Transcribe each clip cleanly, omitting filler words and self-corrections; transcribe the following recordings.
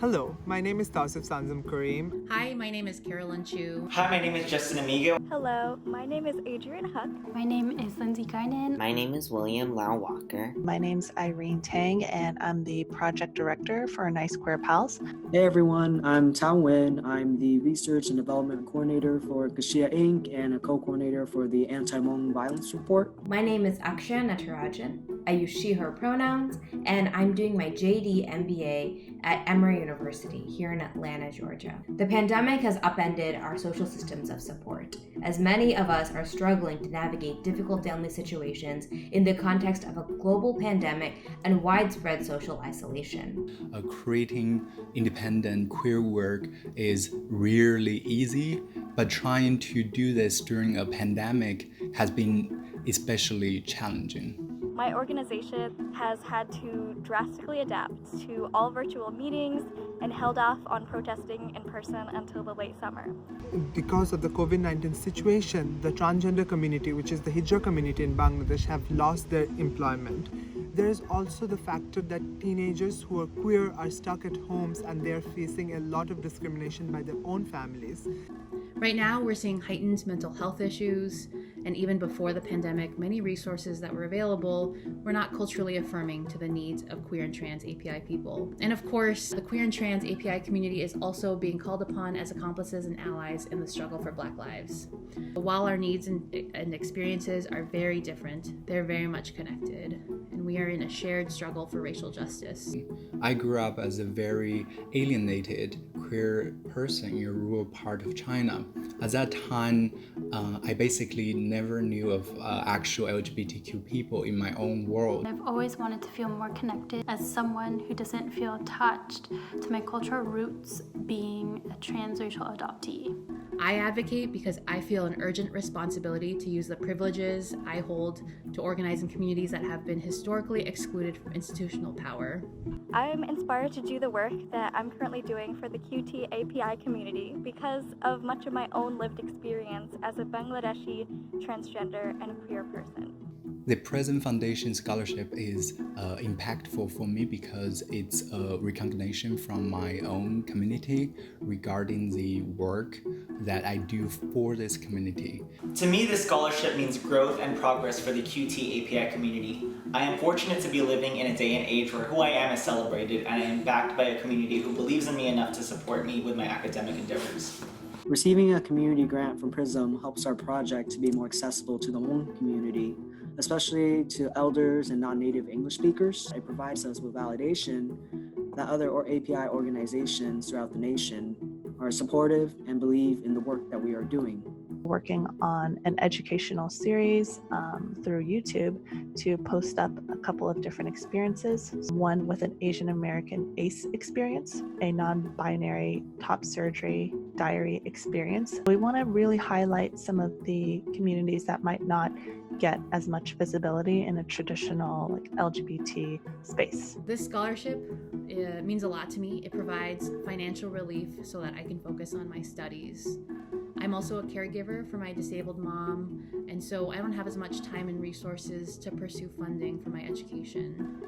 Hello, my name is Tausif Sanzam Kareem. Hi, my name is Carolyn Chu. Hi, my name is Justin Amigo. Hello, my name is Adrian Huck. My name is Lindsay Garnon. My name is William Lau Walker. My name's Irene Tang, and I'm the project director for Nice Queer Pals. Hey everyone, I'm Tao Nguyen. I'm the research and development coordinator for Kashia Inc. and a co-coordinator for the Anti-Hmong Violence Report. My name is Akshaya Natarajan. I use she, her pronouns, and I'm doing my JD MBA at Emory University here in Atlanta, Georgia. The pandemic has upended our social systems of support, as many of us are struggling to navigate difficult family situations in the context of a global pandemic and widespread social isolation. Creating independent queer work is really easy, but trying to do this during a pandemic has been especially challenging. My organization has had to drastically adapt to all virtual meetings and held off on protesting in person until the late summer. Because of the COVID-19 situation, the transgender community, which is the Hijra community in Bangladesh, have lost their employment. There is also the factor that teenagers who are queer are stuck at homes and they are facing a lot of discrimination by their own families. Right now, we're seeing heightened mental health issues, and even before the pandemic, many resources that were available were not culturally affirming to the needs of queer and trans API people. And of course, the queer and trans API community is also being called upon as accomplices and allies in the struggle for Black lives. While our needs and experiences are very different, they're very much connected, and we are in a shared struggle for racial justice. I grew up as a very alienated queer person in a rural part of China. At that time, I basically never knew of actual LGBTQ people in my own world. I've always wanted to feel more connected as someone who doesn't feel attached to my cultural roots being a transracial adoptee. I advocate because I feel an urgent responsibility to use the privileges I hold to organize in communities that have been historically excluded from institutional power. I'm inspired to do the work that I'm currently doing for the QT API community because of much of my own lived experience as a Bangladeshi transgender and queer person. The Prism Foundation Scholarship is impactful for me because it's a recognition from my own community regarding the work that I do for this community. To me, this scholarship means growth and progress for the QT API community. I am fortunate to be living in a day and age where who I am is celebrated, and I am backed by a community who believes in me enough to support me with my academic endeavors. Receiving a community grant from Prism helps our project to be more accessible to the Hmong community, especially to elders and non-native English speakers. It provides us with validation that other API organizations throughout the nation are supportive and believe in the work that we are doing. Working on an educational series through YouTube to post up a couple of different experiences. One with an Asian American ACE experience, a non-binary top surgery diary experience. We want to really highlight some of the communities that might not get as much visibility in a traditional LGBT space. This scholarship means a lot to me. It provides financial relief so that I can focus on my studies. I'm also a caregiver for my disabled mom, and so I don't have as much time and resources to pursue funding for my education.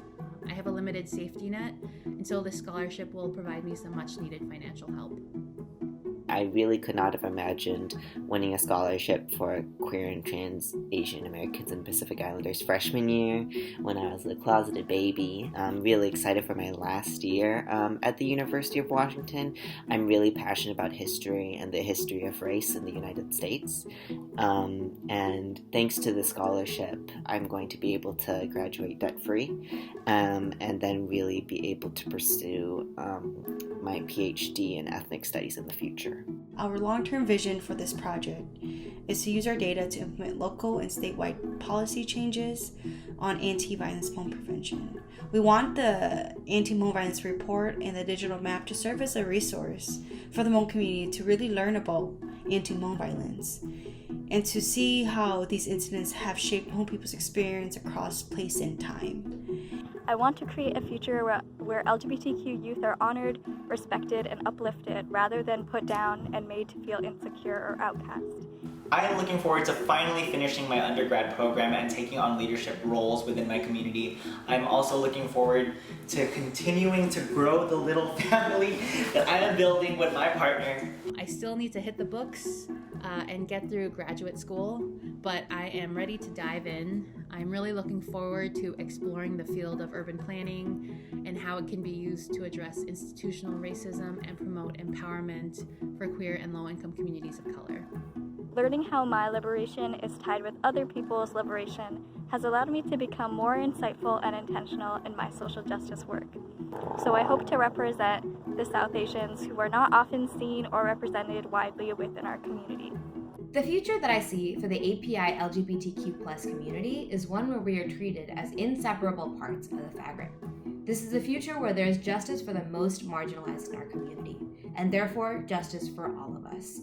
I have a limited safety net, and so this scholarship will provide me some much needed financial help. I really could not have imagined winning a scholarship for queer and trans Asian Americans and Pacific Islanders freshman year when I was a closeted baby. I'm really excited for my last year at the University of Washington. I'm really passionate about history and the history of race in the United States. And thanks to the scholarship, I'm going to be able to graduate debt-free and then really be able to pursue my PhD in ethnic studies in the future. Our long-term vision for this project is to use our data to implement local and statewide policy changes on anti-violence Hmong prevention. We want the anti-Hmong violence report and the digital map to serve as a resource for the Hmong community to really learn about anti-Hmong violence and to see how these incidents have shaped Hmong people's experience across place and time. I want to create a future where LGBTQ youth are honored, respected, and uplifted rather than put down and made to feel insecure or outcast. I am looking forward to finally finishing my undergrad program and taking on leadership roles within my community. I'm also looking forward to continuing to grow the little family that I am building with my partner. I still need to hit the books and get through graduate school, but I am ready to dive in. I'm really looking forward to exploring the field of urban planning and how it can be used to address institutional racism and promote empowerment for queer and low-income communities of color. Learning how my liberation is tied with other people's liberation has allowed me to become more insightful and intentional in my social justice work. So I hope to represent the South Asians who are not often seen or represented widely within our community. The future that I see for the API LGBTQ+ community is one where we are treated as inseparable parts of the fabric. This is a future where there is justice for the most marginalized in our community, and therefore justice for all of us.